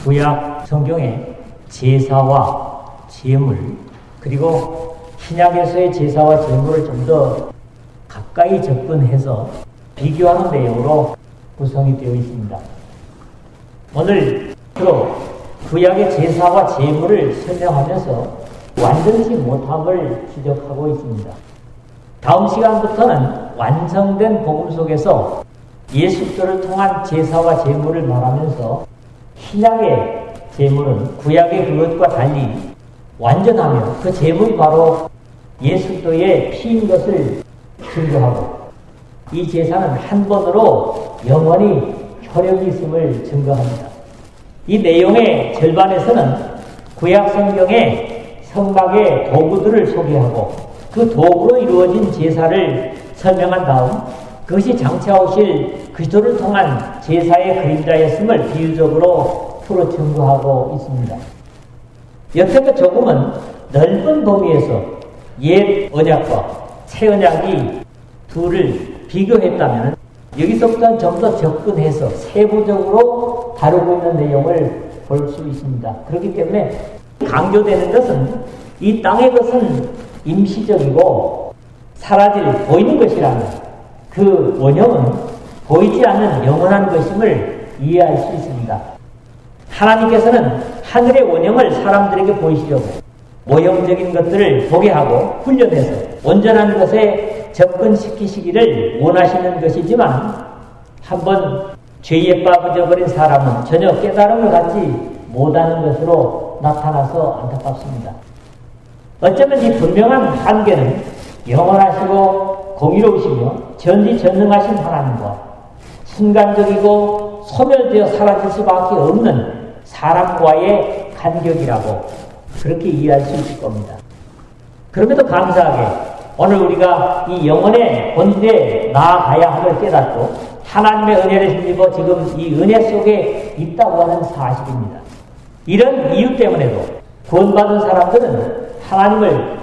구약 성경의 제사와 제물, 그리고 신약에서의 제사와 제물을 좀 더 가까이 접근해서 비교하는 내용으로 구성이 되어 있습니다. 오늘 주로 구약의 제사와 제물을 설명하면서 완전치 못함을 지적하고 있습니다. 다음 시간부터는 완성된 복음 속에서 예수님을 통한 제사와 제물을 말하면서 신약의 제물은 구약의 그것과 달리 완전하며 그 제물이 바로 예수님의 피인 것을 증거하고 이 제사는 한 번으로 영원히 효력이 있음을 증거합니다. 이 내용의 절반에서는 구약 성경의 성막의 도구들을 소개하고 그 도구로 이루어진 제사를 설명한 다음 그것이 장차오실 그리스도를 통한 제사의 그림자였음을 비유적으로 풀어 증거하고 있습니다. 여태껏 조금은 넓은 범위에서 옛 언약과 새 언약이 둘을 비교했다면 여기서부터는 좀 더 접근해서 세부적으로 다루고 있는 내용을 볼 수 있습니다. 그렇기 때문에 강조되는 것은 이 땅의 것은 임시적이고 사라질 보이는 것이라면 그 원형은 보이지 않는 영원한 것임을 이해할 수 있습니다. 하나님께서는 하늘의 원형을 사람들에게 보이시려고 모형적인 것들을 보게 하고 훈련해서 온전한 것에 접근시키시기를 원하시는 것이지만 한번 죄에 빠져버린 사람은 전혀 깨달음을 갖지 못하는 것으로 나타나서 안타깝습니다. 어쩌면 이 분명한 한계는 영원하시고 공의로우시며 전지전능하신 하나님과 순간적이고 소멸되어 사라질 수밖에 없는 사람과의 간격이라고 그렇게 이해할 수 있을 겁니다. 그럼에도 감사하게 오늘 우리가 이 영혼의 본질에 나아가야 함을 깨닫고 하나님의 은혜를 힘입어 지금 이 은혜 속에 있다고 하는 사실입니다. 이런 이유 때문에도 구원받은 사람들은 하나님을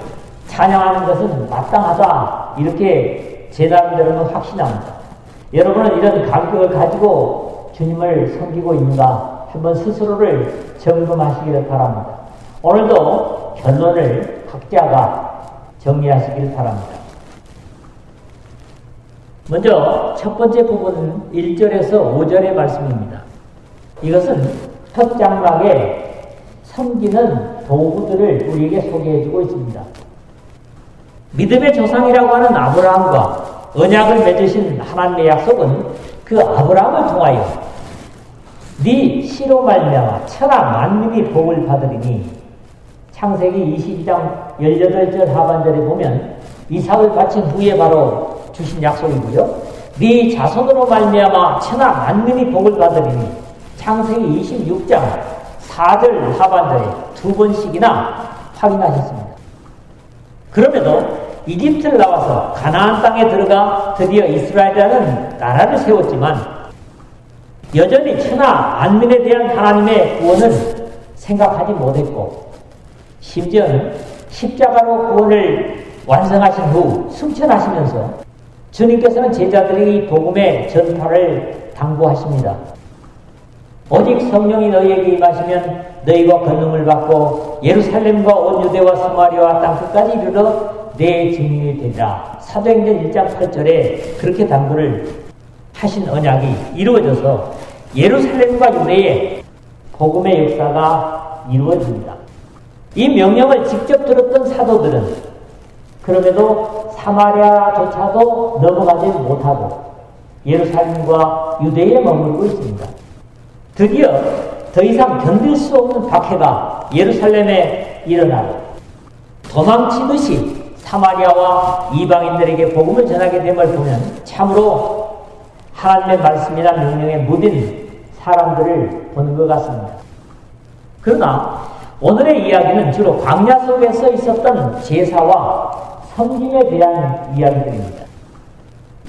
찬양하는 것은 마땅하다 이렇게 제 나름대로는 확신합니다. 여러분은 이런 감격을 가지고 주님을 섬기고 있는가 한번 스스로를 점검하시기를 바랍니다. 오늘도 결론을 각자가 정리하시기를 바랍니다. 먼저 첫 번째 부분은 1절에서 5절의 말씀입니다. 이것은 첫 장막에 섬기는 도구들을 우리에게 소개해주고 있습니다. 믿음의 조상이라고 하는 아브라함과 언약을 맺으신 하나님의 약속은 그 아브라함을 통하여 네 씨로 말미암아 천하 만민이 복을 받으리니 창세기 22장 18절 하반절에 보면 이삭을 바친 후에 바로 주신 약속이고요. 네 자손으로 말미암아 천하 만민이 복을 받으리니 창세기 26장 4절 하반절에 두 번씩이나 확인하셨습니다. 그럼에도 이집트를 나와서 가나안 땅에 들어가 드디어 이스라엘이라는 나라를 세웠지만 여전히 천하 만민에 대한 하나님의 구원을 생각하지 못했고 심지어는 십자가로 구원을 완성하신 후 승천하시면서 주님께서는 제자들에게 이 복음의 전파를 당부하십니다. 오직 성령이 너희에게 임하시면 너희가 권능을 받고 예루살렘과 온 유대와 사마리아와 땅끝까지 이르러 내 증인이 되리라. 사도행전 1장 8절에 그렇게 당부를 하신 언약이 이루어져서 예루살렘과 유대의 복음의 역사가 이루어집니다. 이 명령을 직접 들었던 사도들은 그럼에도 사마리아조차도 넘어가지 못하고 예루살렘과 유대에 머물고 있습니다. 드디어 더 이상 견딜 수 없는 박해가 예루살렘에 일어나고 도망치듯이 사마리아와 이방인들에게 복음을 전하게 됨을 보면 참으로 하나님의 말씀이나 명령에 무딘 사람들을 보는 것 같습니다. 그러나 오늘의 이야기는 주로 광야 속에서 있었던 제사와 섬김에 대한 이야기들입니다.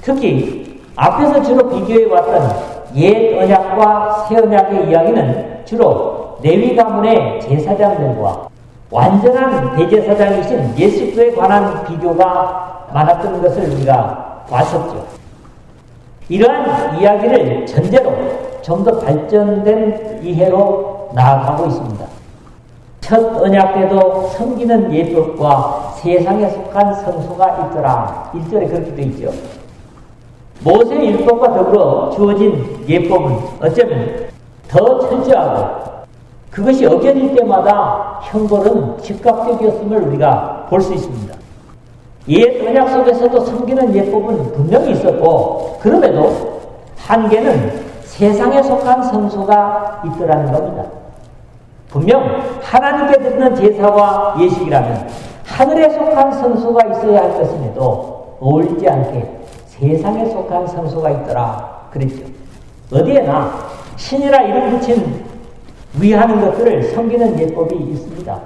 특히 앞에서 주로 비교해왔던 옛 언약과 새 언약의 이야기는 주로 레위 가문의 제사장들과 완전한 대제사장이신 예수님에 관한 비교가 많았던 것을 우리가 봤었죠. 이러한 이야기를 전제로 좀 더 발전된 이해로 나아가고 있습니다. 첫 언약 때도 섬기는 예법과 세상에 속한 성소가 있더라. 1절에 그렇게 되어 있죠. 모세의 율법과 더불어 주어진 예법은 어쩌면 더 철저하고 그것이 어겨질 때마다 형벌은 즉각적이었음을 우리가 볼 수 있습니다. 옛 언약 속에서도 섬기는 예법은 분명히 있었고 그럼에도 한계는 세상에 속한 성소가 있더라는 겁니다. 분명 하나님께 드리는 제사와 예식이라면 하늘에 속한 성소가 있어야 할 것임에도 어울리지 않게 세상에 속한 성소가 있더라 그랬죠. 어디에나 신이라 이름 붙인 위하는 것들을 섬기는 예법이 있습니다.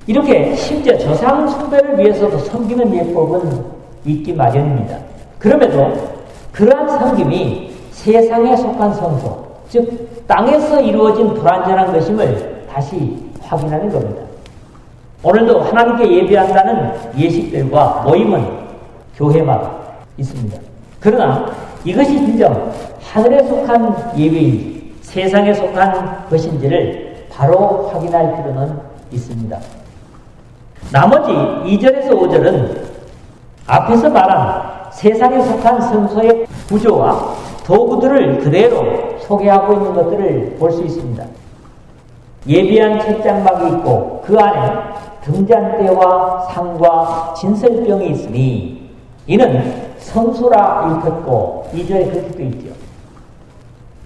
이렇게 심지어 조상 숭배를 위해서도 섬기는 예법은 있기 마련입니다. 그럼에도 그러한 섬김이 세상에 속한 성소, 즉 땅에서 이루어진 불완전한 것임을 다시 확인하는 겁니다. 오늘도 하나님께 예배한다는 예식들과 모임은 교회마다 있습니다. 그러나 이것이 진정 하늘에 속한 예배인지 세상에 속한 것인지를 바로 확인할 필요는 있습니다. 나머지 2절에서 5절은 앞에서 말한 세상에 속한 성소의 구조와 도구들을 그대로 소개하고 있는 것들을 볼 수 있습니다. 예비한 첫 장막이 있고 그 안에 등잔대와 상과 진설병이 있으니 이는 성소라 일컫고 2절에 그렇게 되어 있죠.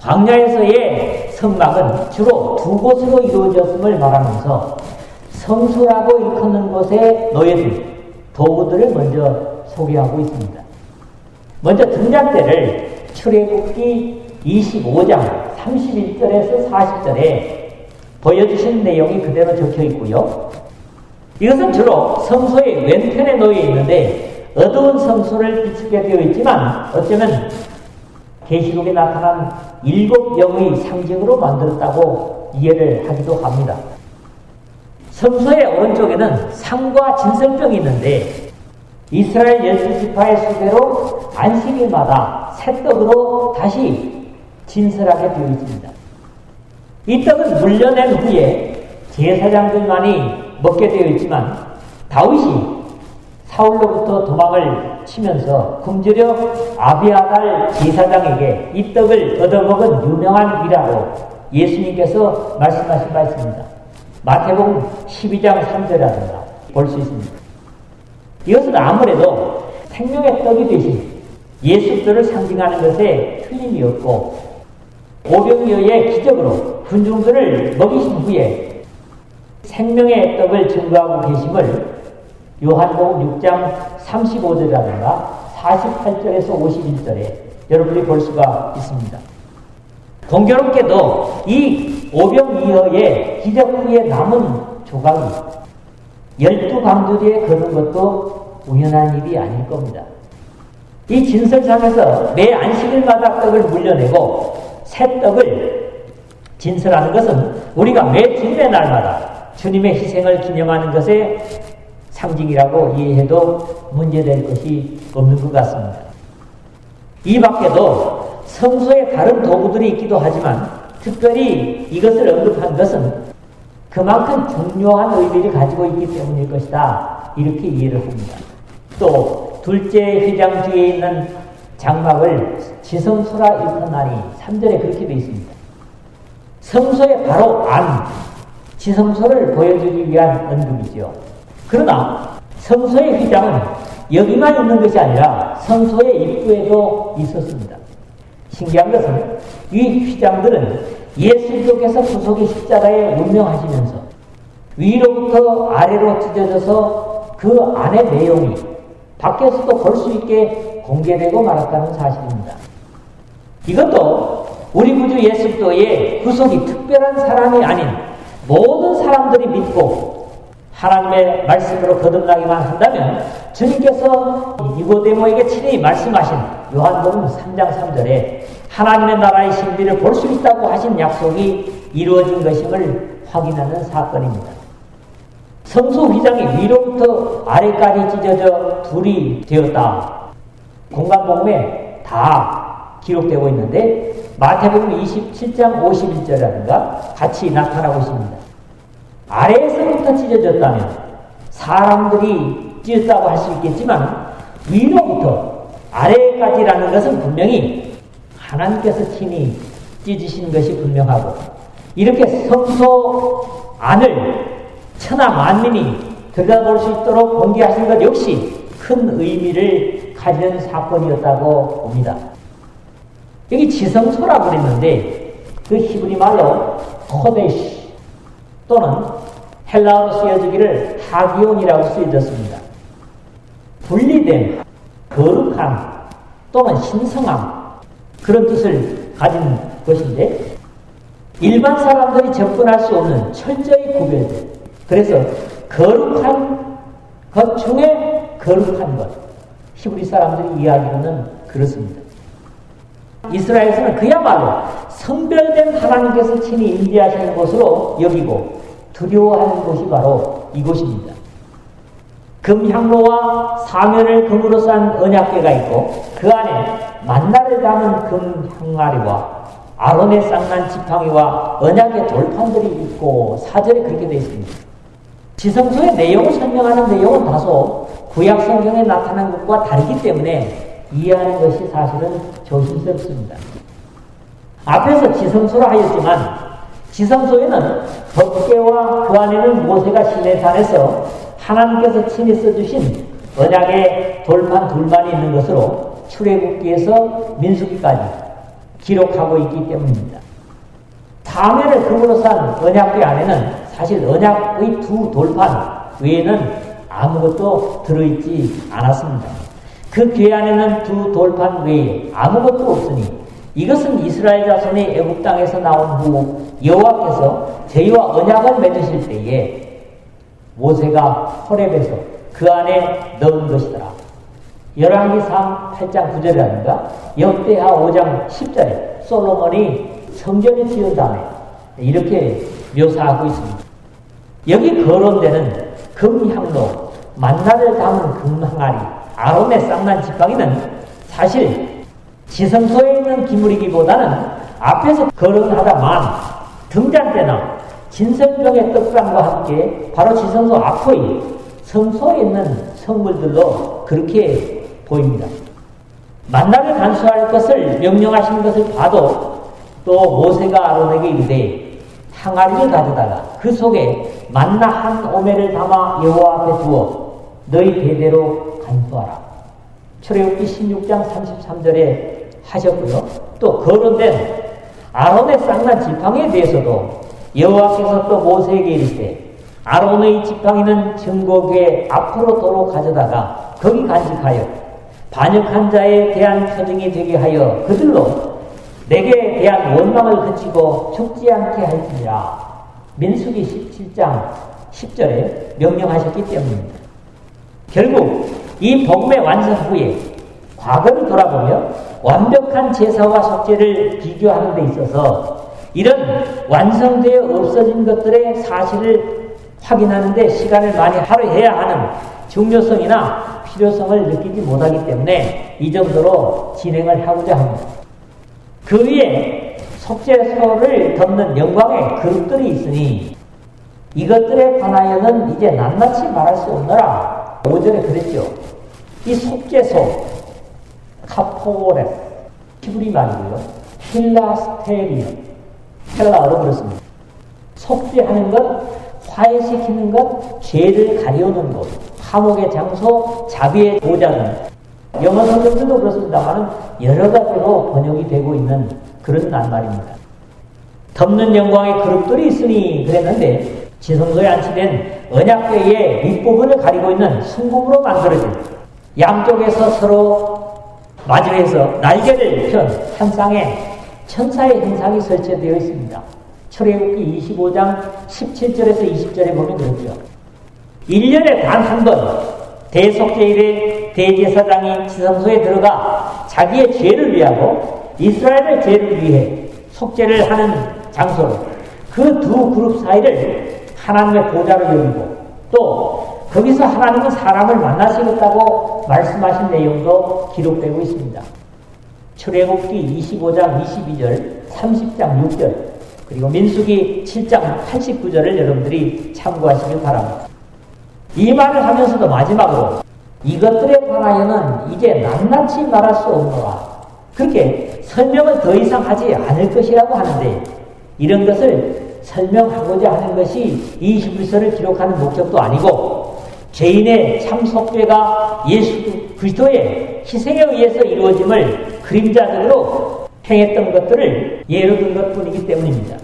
광야에서의 성막은 주로 두 곳으로 이루어졌음을 말하면서 성소라고 일컫는 곳에 놓여진 도구들을 먼저 소개하고 있습니다. 먼저 등잔대를 출애굽기 25장 31절에서 40절에 보여주신 내용이 그대로 적혀 있고요. 이것은 주로 성소의 왼편에 놓여 있는데 어두운 성소를 비추게 되어 있지만 어쩌면 계시록에 나타난 7영의 상징으로 만들었다고 이해를 하기도 합니다. 성소의 오른쪽에는 상과 진설병이 있는데 이스라엘 12지파의 수대로 안식일마다 새 떡으로 다시 진설하게 되어 있습니다. 이 떡은 물려낸 후에 제사장들만이 먹게 되어 있지만 다윗이 사울로부터 도망을 치면서 굶주려 아비아달 제사장에게 이 떡을 얻어먹은 유명한 일화로 예수님께서 말씀하신 바 있습니다. 마태복음 12장 3절이라든가 볼 수 있습니다. 이것은 아무래도 생명의 떡이 되신 예수들을 상징하는 것에 틀림이 없고 오병이어의 기적으로 군중들을 먹이신 후에 생명의 떡을 증거하고 계심을 요한복음 6장 35절이라든가 48절에서 51절에 여러분이 볼 수가 있습니다. 공교롭게도 이 오병이어의 기적 후에 남은 조각이 12강두리에 거는 것도 우연한 일이 아닐 겁니다. 이 진설상에서 매 안식일마다 떡을 물려내고 새 떡을 진설하는 것은 우리가 매 주님의 날마다 주님의 희생을 기념하는 것의 상징이라고 이해해도 문제될 것이 없는 것 같습니다. 이 밖에도 성소에 다른 도구들이 있기도 하지만 특별히 이것을 언급한 것은 그만큼 중요한 의미를 가지고 있기 때문일 것이다. 이렇게 이해를 합니다. 또 둘째 휘장 뒤에 있는 장막을 지성소라 일컫나니 3절에 그렇게 되어 있습니다. 성소의 바로 안, 지성소를 보여주기 위한 언급이죠. 그러나 성소의 휘장은 여기만 있는 것이 아니라 성소의 입구에도 있었습니다. 신기한 것은 이 휘장들은 예수님께서 구속의 십자가에 운명하시면서 위로부터 아래로 찢어져서 그 안의 내용이 밖에서도 볼 수 있게 공개되고 말았다는 사실입니다. 이것도 우리 구주 예수 그리스도의 구속이 특별한 사람이 아닌 모든 사람들이 믿고 하나님의 말씀으로 거듭나기만 한다면 주님께서 니고데모에게 친히 말씀하신 요한복음 3장 3절에 하나님의 나라의 신비를 볼 수 있다고 하신 약속이 이루어진 것임을 확인하는 사건입니다. 성소 휘장이 위로부터 아래까지 찢어져 둘이 되었다. 공간복음에 다 기록되고 있는데 마태복음 27장 51절이라든가 같이 나타나고 있습니다. 아래에서부터 찢어졌다면 사람들이 찢었다고 할 수 있겠지만 위로부터 아래까지라는 것은 분명히 하나님께서 친히 찢으신 것이 분명하고, 이렇게 성소 안을 천하 만민이 들여다볼 수 있도록 공개하신 것 역시 큰 의미를 가지는 사건이었다고 봅니다. 여기 지성소라고 그랬는데 그 히브리 말로 코데시 또는 헬라어로 쓰여지기를 하기온이라고 쓰여졌습니다. 분리된, 거룩함 또는 신성함, 그런 뜻을 가진 것인데, 일반 사람들이 접근할 수 없는 철저히 구별된, 그래서 거룩한 것 중에 거룩한 것, 히브리 사람들이 이야기로는 그렇습니다. 이스라엘에서는 그야말로 성별된 하나님께서 친히 임재하시는 곳으로 여기고 두려워하는 곳이 바로 이곳입니다. 금향로와 사면을 금으로 싼 언약궤가 있고 그 안에 만나를 담은 금향아리와 아론의 쌍난 지팡이와 언약의 돌판들이 있고, 4절에 그렇게 되어 있습니다. 지성소의 내용을 설명하는 내용은 다소 구약 성경에 나타난 것과 다르기 때문에 이해하는 것이 사실은 조심스럽습니다. 앞에서 지성소라 하였지만 지성소에는 법궤와 그 안에는 모세가 시내산에서 하나님께서 친히 써주신 언약의 돌판 둘만이 있는 것으로 출애굽기에서 민수기까지 기록하고 있기 때문입니다. 사면을 금으로 싼 언약궤 안에는 사실 언약의 두 돌판 외에는 아무것도 들어있지 않았습니다. 그 궤 안에는 두 돌판 외에 아무것도 없으니 이것은 이스라엘 자손이 애굽 땅에서 나온 후 여호와께서 저희와 언약을 맺으실 때에 모세가 호렙에서 그 안에 넣은 것이더라. 열왕기상 8장 9절이라든가 역대하 5장 10절에 솔로몬이 성전을 지은 다음에 이렇게 묘사하고 있습니다. 여기 거론되는 금향로, 만나를 담은 금항아리, 아론의 쌍난 지팡이는 사실 지성소에 있는 기물이기보다는 앞에서 거론하다만 등잔 때나 진설병의 떡상과 함께 바로 지성소 앞의 성소에 있는 성물들로 그렇게 보입니다. 만나를 간수할 것을 명령하신 것을 봐도 또 모세가 아론에게 이르되 항아리를 가져다가 그 속에 만나 한 오멜을 담아 여호와 앞에 두어 너희 대대로 간수하라. 출애굽기 16장 33절에 하셨고요. 또 거론된 아론의 쌍난 지팡이에 대해서도 여호와께서 또 모세에게 이르시되 아론의 지팡이는 증거궤 앞으로 도로 가져다가 거기 간직하여 반역한 자에 대한 표징이 되게 하여 그들로 내게 대한 원망을 그치고 죽지 않게 할지니라. 민수기 17장 10절에 명령하셨기 때문입니다. 결국 이 복음의 완성 후에 과거를 돌아보며 완벽한 제사와 속죄를 비교하는 데 있어서 이런 완성되어 없어진 것들의 사실을 확인하는 데 시간을 많이 할애해야 하는 중요성이나 필요성을 느끼지 못하기 때문에 이 정도로 진행을 하고자 합니다. 그 위에 속죄소를 덮는 영광의 그릇들이 있으니 이것들에 관하여는 이제 낱낱이 말할 수 없노라. 5절에 그랬죠. 이 속죄소, 카포레스, 히브리 말이고요. 필라스테리온, 헬라어로 그렇습니다. 속죄하는 것, 화해시키는 것, 죄를 가려우는 곳, 화목의 장소, 자비의 보좌 등 영어 성경들도 그렇습니다만 여러 가지로 번역이 되고 있는 그런 낱말입니다. 덮는 영광의 그룹들이 있으니 그랬는데 지성소에 안치된 언약궤의 윗부분을 가리고 있는 순금으로 만들어진 양쪽에서 서로 마주해서 날개를 편 한 쌍에 천사의 형상이 설치되어 있습니다. 출애굽기 25장 17절에서 20절에 보면 그렇죠. 1년에 단 한 번 대속죄일에 대제사장이 지성소에 들어가 자기의 죄를 위하고 이스라엘의 죄를 위해 속죄를 하는 장소로 그 두 그룹 사이를 하나님의 보좌로 여기고 또 거기서 하나님은 사람을 만나시겠다고 말씀하신 내용도 기록되고 있습니다. 출애굽기 25장 22절, 30장 6절, 그리고 민수기 7장 89절을 여러분들이 참고하시길 바랍니다. 이 말을 하면서도 마지막으로 이것들에 관하여는 이제 낱낱이 말할 수 없노라. 그렇게 설명을 더 이상 하지 않을 것이라고 하는데, 이런 것을 설명하고자 하는 것이 이 히브리서를 기록하는 목적도 아니고, 죄인의 참속죄가 예수 그리스도의 희생에 의해서 이루어짐을 그림자적으로 행했던 것들을 예로 든 것뿐이기 때문입니다.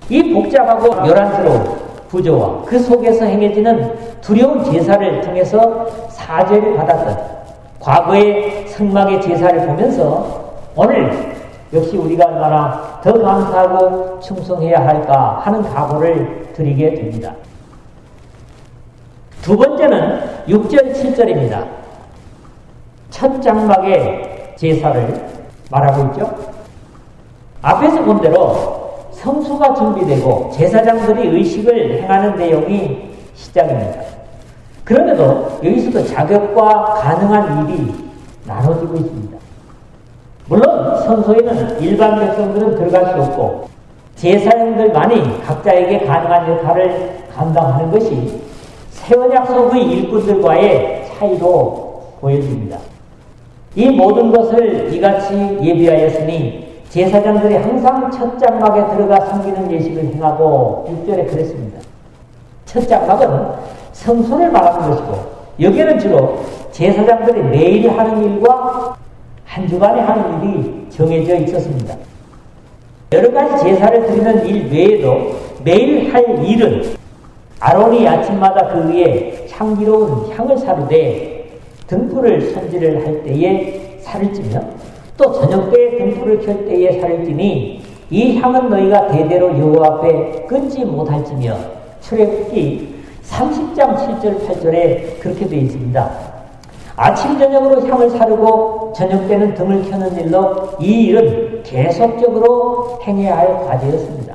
이 복잡하고 요란스러운 구조와 그 속에서 행해지는 두려운 제사를 통해서 사죄를 받았던 과거의 성막의 제사를 보면서 오늘 역시 우리가 얼마나 더 감사하고 충성해야 할까 하는 각오를 드리게 됩니다. 두 번째는 6절, 7절입니다. 첫 장막의 제사를 말하고 있죠. 앞에서 본 대로 성수가 준비되고 제사장들이 의식을 행하는 내용이 시작입니다. 그럼에도 여기서도 자격과 가능한 일이 나눠지고 있습니다. 물론 성소에는 일반 백성들은 들어갈 수 없고 제사장들만이 각자에게 가능한 역할을 감당하는 것이 새언약속의 일꾼들과의 차이로 보여집니다. 이 모든 것을 이같이 예비하였으니 제사장들이 항상 첫 장막에 들어가 섬기는 예식을 행하고 6절에 그랬습니다. 첫 장막은 성소를 말하는 것이고 여기에는 주로 제사장들이 매일 하는 일과 한 주간에 하는 일이 정해져 있었습니다. 여러 가지 제사를 드리는 일 외에도 매일 할 일은 아론이 아침마다 그 위에 향기로운 향을 사르되 등불을 손질을 할 때에 살을 찌며 또 저녁 때에 등불을 켤 때에 살을 찌니 이 향은 너희가 대대로 여호와 앞에 끊지 못할지며 출애굽기 30장 7절 8절에 그렇게 되어 있습니다. 아침 저녁으로 향을 사르고 저녁 때는 등을 켜는 일로 이 일은 계속적으로 행해야 할 과제였습니다.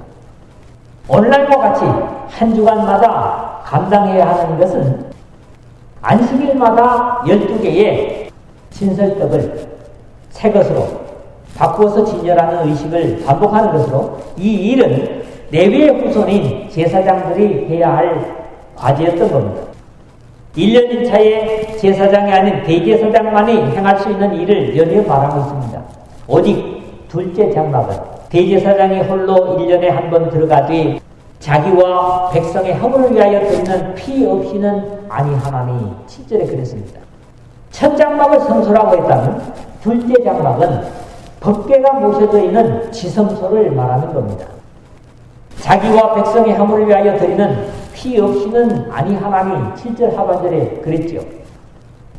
오늘날과 같이 한 주간마다 감당해야 하는 것은 안식일마다 12개의 진설떡을 새 것으로 바꾸어서 진열하는 의식을 반복하는 것으로 이 일은 레위의 후손인 제사장들이 해야 할 과제였던 겁니다. 1년 1차에 제사장이 아닌 대제사장만이 행할 수 있는 일을 연이어 말하고 있습니다. 오직 둘째 장막은 대제사장이 홀로 1년에 한 번 들어가되 자기와 백성의 허물을 위하여 드리는 피 없이는 아니하나니 7절에 그랬습니다. 첫 장막을 성소라고 했다면 둘째 장막은 법궤가 모셔져 있는 지성소를 말하는 겁니다. 자기와 백성의 허물을 위하여 드리는 피 없이는 아니하나니 7절 하반절에 그랬지요.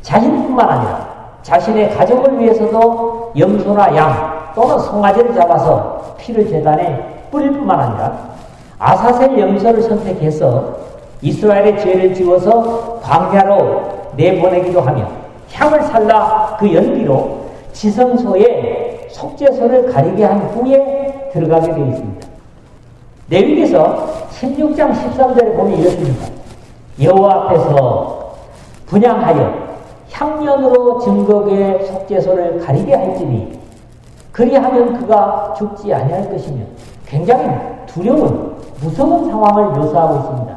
자신뿐만 아니라 자신의 가족을 위해서도 염소나 양 또는 송아지를 잡아서 피를 제단에 뿌릴 뿐만 아니라 아사셀 염소를 선택해서 이스라엘의 죄를 지워서 광야로 내보내기도 하며 향을 살라 그 연기로 지성소에 속죄소를 가리게 한 후에 들어가게 되어 있습니다. 레위기서 16장 13절에 보면 이렇습니다. 여호와 앞에서 분향하여 향년으로 증거의 속죄소를 가리게 할지니 그리하면 그가 죽지 아니할 것이며 굉장히 두려운 무서운 상황을 묘사하고 있습니다.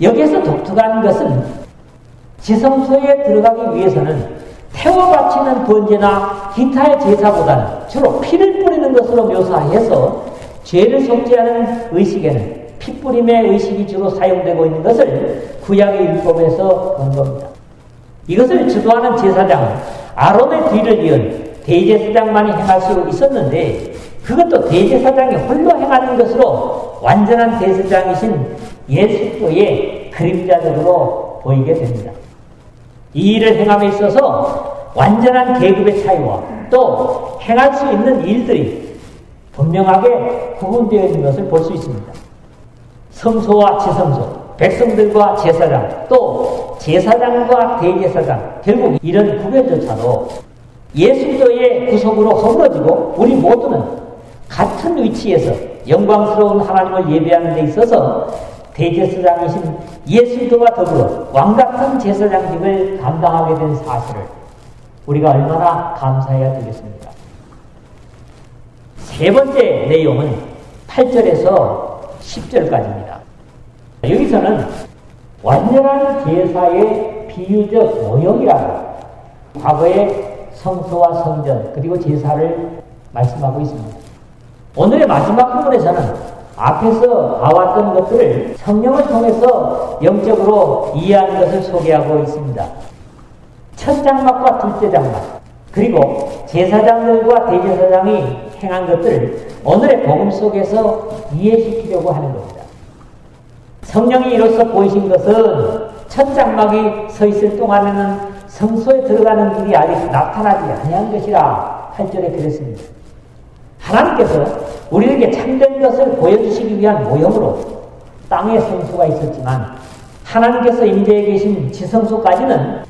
여기에서 독특한 것은 지성소에 들어가기 위해서는 태워 바치는 번제나 기타의 제사보다는 주로 피를 뿌리는 것으로 묘사해서 죄를 속죄하는 의식에는 피뿌림의 의식이 주로 사용되고 있는 것을 구약의 율법에서 본 겁니다. 이것을 주도하는 제사장은 아론의 뒤를 이은 대제사장만이 행할 수 있었는데 그것도 대제사장이 홀로 행하는 것으로 완전한 대제사장이신 예수의 그림자적으로 보이게 됩니다. 이 일을 행함에 있어서 완전한 계급의 차이와 또 행할 수 있는 일들이 분명하게 구분되어 있는 것을 볼 수 있습니다. 성소와 지성소, 백성들과 제사장, 또 제사장과 대제사장, 결국 이런 구별조차도 예수의 구속으로 허물어지고 우리 모두는 같은 위치에서 영광스러운 하나님을 예배하는 데 있어서 대제사장이신 예수와 더불어 왕같은 제사장직을 감당하게 된 사실을 우리가 얼마나 감사해야 되겠습니까? 세 번째 내용은 8절에서 10절까지입니다. 여기서는 완전한 제사의 비유적 모형이라고 과거의 성소와 성전 그리고 제사를 말씀하고 있습니다. 오늘의 마지막 부분에서는 앞에서 봐왔던 것들을 성령을 통해서 영적으로 이해하는 것을 소개하고 있습니다. 첫 장막과 둘째 장막 그리고 제사장들과 대제사장이 행한 것들을 오늘의 복음 속에서 이해시키려고 하는 겁니다. 성령이 이로써 보이신 것은 첫 장막이 서 있을 동안에는 성소에 들어가는 길이 아직 나타나지 아니한 것이라 8절에 그랬습니다. 하나님께서 우리에게 참된 것을 보여주시기 위한 모형으로 땅에 성소가 있었지만 하나님께서 임재해 계신 지성소까지는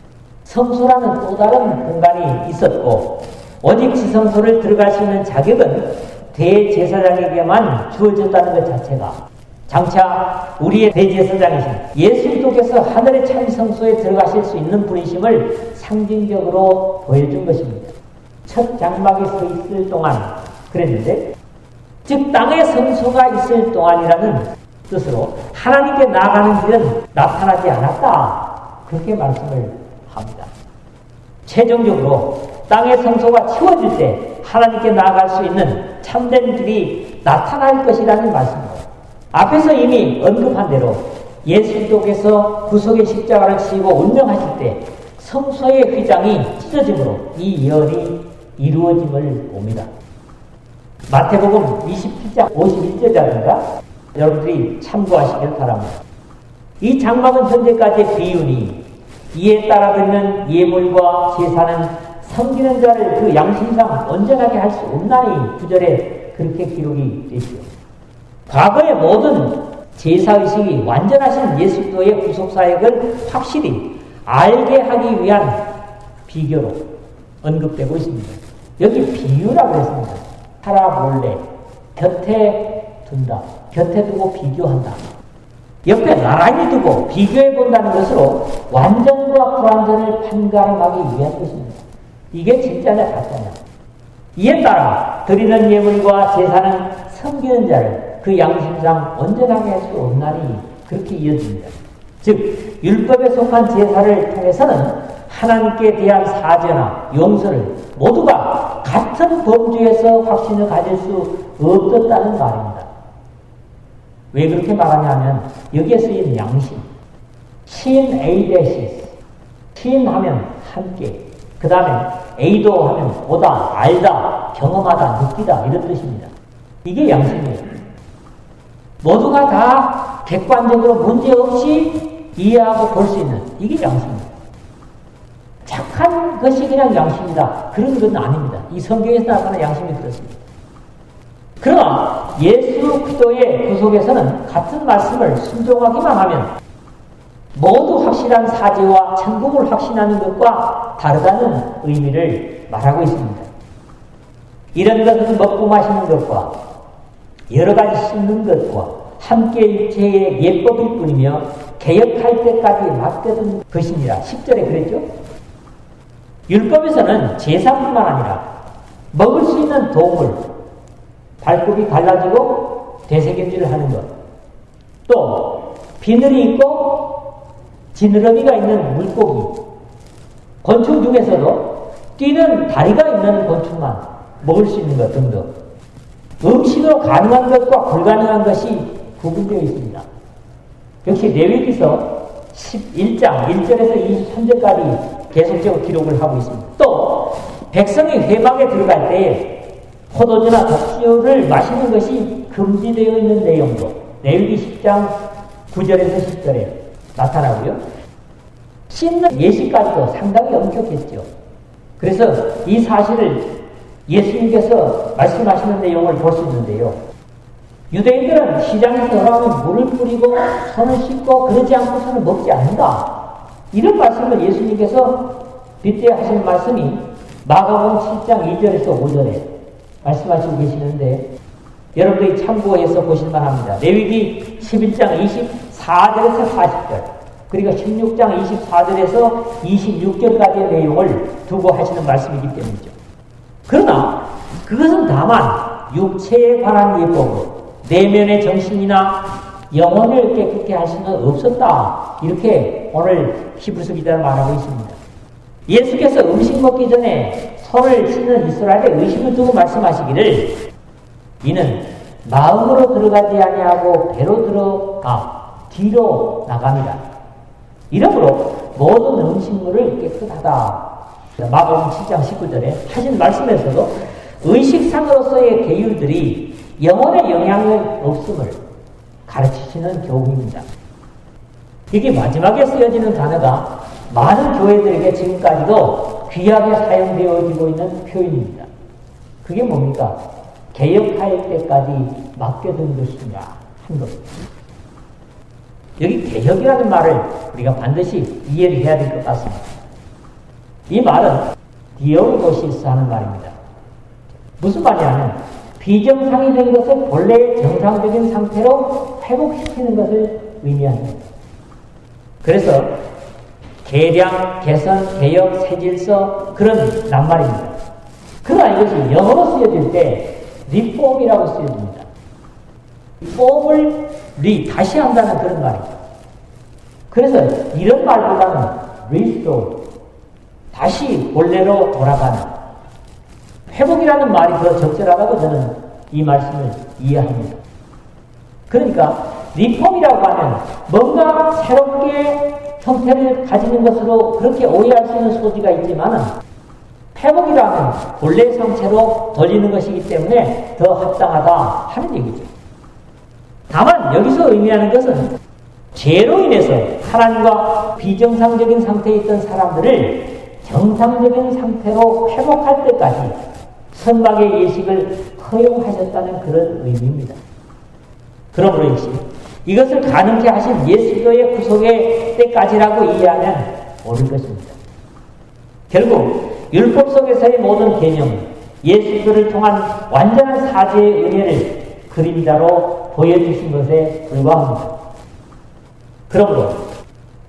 성소라는 또 다른 공간이 있었고 오직 지성소를 들어갈 수 있는 자격은 대제사장에게만 주어졌다는 것 자체가 장차 우리의 대제사장이신 예수 그리스도께서 하늘의 참 성소에 들어가실 수 있는 분이심을 상징적으로 보여준 것입니다. 첫 장막이 서 있을 동안 그랬는데 즉 땅에 성소가 있을 동안이라는 뜻으로 하나님께 나아가는 길은 나타나지 않았다. 그렇게 말씀을 합니다. 최종적으로 땅의 성소가 치워질 때 하나님께 나아갈 수 있는 참된 길이 나타날 것이라는 말씀입니다. 앞에서 이미 언급한 대로 예수 그리스도께서 구속의 십자가를 지고 운명하실 때 성소의 휘장이 찢어짐으로 이 예언이 이루어짐을 봅니다. 마태복음 27장 51절입니다. 여러분들이 참고하시길 바랍니다. 이 장막은 현재까지의 비유니 이에 따라 드리는 예물과 제사는 섬기는 자를 그 양심상 온전하게 할 수 없나니 9절에 그렇게 기록이 되죠. 과거의 모든 제사의식이 완전하신 예수 그리스도의 구속사역을 확실히 알게 하기 위한 비교로 언급되고 있습니다. 여기 비유라고 했습니다. 살아볼래, 곁에 둔다, 곁에 두고 비교한다. 옆에 나란히 두고 비교해 본다는 것으로 완전과 불완전을 판가름하기 위한 것입니다. 이게 진짜냐 가짜냐. 이에 따라 드리는 예물과 제사는 섬기는 자를 그 양심상 온전하게 할 수 없나니 그렇게 이어집니다. 즉 율법에 속한 제사를 통해서는 하나님께 대한 사죄나 용서를 모두가 같은 범주에서 확신을 가질 수 없었다는 말입니다. 왜 그렇게 말하냐면 여기에 쓰인 양심, 신 에이데시스, 신 하면 함께, 그 다음에 에이도 하면 보다, 알다, 경험하다, 느끼다 이런 뜻입니다. 이게 양심이에요. 모두가 다 객관적으로 문제없이 이해하고 볼 수 있는 이게 양심입니다. 착한 것이 그냥 양심이다. 그런 건 아닙니다. 이 성경에서 나타나는 양심이 그렇습니다. 그러나 예수 그리스도의 구속에서는 같은 말씀을 순종하기만 하면 모두 확실한 사죄와 천국을 확신하는 것과 다르다는 의미를 말하고 있습니다. 이런 것은 먹고 마시는 것과 여러 가지 씹는 것과 함께 일체의 예법일 뿐이며 개혁할 때까지 맡겨둔 것이니라. 10절에 그랬죠? 율법에서는 제사뿐만 아니라 먹을 수 있는 동물, 발굽이 갈라지고 되새김질을 하는 것, 또 비늘이 있고 지느러미가 있는 물고기, 곤충 중에서도 뛰는 다리가 있는 곤충만 먹을 수 있는 것 등등 음식으로 가능한 것과 불가능한 것이 구분되어 있습니다. 역시 레위기서 11장 1절에서 23절까지 계속적으로 기록을 하고 있습니다. 또 백성이 회막에 들어갈 때에 포도주나 독주를 마시는 것이 금지되어 있는 내용도 레위기 10장 9절에서 10절에 나타나고요. 씻는 예식까지도 상당히 엄격했죠. 그래서 이 사실을 예수님께서 말씀하시는 내용을 볼 수 있는데요. 유대인들은 시장에서 돌아오면 물을 뿌리고 손을 씻고 그러지 않고서는 먹지 않는다. 이런 말씀을 예수님께서 빗대어 하신 말씀이 마가복음 7장 2절에서 5절에 말씀하시고 계시는데 여러분들이 참고해서 보실만 합니다. 레위기 11장 24절에서 40절 그리고 16장 24절에서 26절까지의 내용을 두고 하시는 말씀이기 때문이죠. 그러나 그것은 다만 육체에 관한 예법으로 내면의 정신이나 영혼을 깨끗게 할 수는 없었다. 이렇게 오늘 히브리서 기자는 말하고 있습니다. 예수께서 음식 먹기 전에 손을 씻는 이스라엘에 의식을 두고 말씀하시기를 이는 마음으로 들어가지 아니하고 배로 들어가 뒤로 나갑니다. 이러므로 모든 음식물을 깨끗하다. 마가복음 7장 19절에 하신 말씀에서도 의식상으로서의 계율들이 영혼에 영향을 없음을 가르치시는 교훈입니다. 이게 마지막에 쓰여지는 단어가 많은 교회들에게 지금까지도 귀하게 사용되어지고 있는 표현입니다. 그게 뭡니까? 개혁할 때까지 맡겨둔 것인가 한 것. 여기 개혁이라는 말을 우리가 반드시 이해를 해야 될 것 같습니다. 이 말은 디오고시스 하는 말입니다. 무슨 말이냐면 비정상이 된 것을 본래의 정상적인 상태로 회복시키는 것을 의미합니다. 그래서 개량, 개선, 개혁, 새질서 그런 낱말입니다. 그러나 이것이 영어로 쓰여질 때 리폼이라고 쓰여집니다. 폼을 다시 한다는 그런 말이죠. 그래서 이런 말보다는 restore, 다시 본래로 돌아가는 회복이라는 말이 더 적절하다고 저는 이 말씀을 이해합니다. 그러니까 리폼이라고 하면 뭔가 새롭게 형태를 가지는 것으로 그렇게 오해할 수 있는 소지가 있지만 회복이라면 본래 상태로 돌리는 것이기 때문에 더 합당하다 하는 얘기죠. 다만 여기서 의미하는 것은 죄로 인해서 하나님과 비정상적인 상태에 있던 사람들을 정상적인 상태로 회복할 때까지 선박의 예식을 허용하셨다는 그런 의미입니다. 그러므로 역시 이것을 가능케 하신 예수도의 구속의 때까지라고 이해하면 옳을 것입니다. 결국 율법 속에서의 모든 개념은 예수도를 통한 완전한 사죄의 은혜를 그림자로 보여주신 것에 불과합니다. 그러므로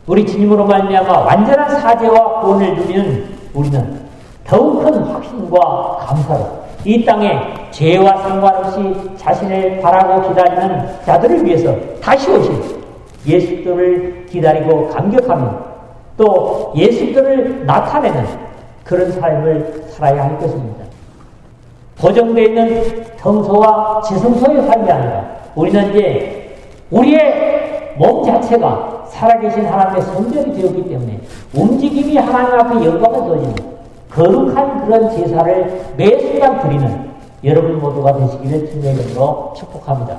우리 주님으로 말미암아 완전한 사죄와 구원을 누리는 우리는 더욱 큰 확신과 감사로 이 땅에 죄와 상관없이 자신을 바라고 기다리는 자들을 위해서 다시 오실 예수들을 기다리고 감격하며 또 예수들을 나타내는 그런 삶을 살아야 할 것입니다. 고정되어 있는 성소와 지성소의 삶이 아니라 우리는 이제 우리의 몸 자체가 살아계신 하나님의 성전이 되었기 때문에 움직임이 하나님 앞에 영광을 돌리는 거룩한 그런 제사를 매 순간 드리는 여러분 모두가 되시기를 주님의 이름으로 축복합니다.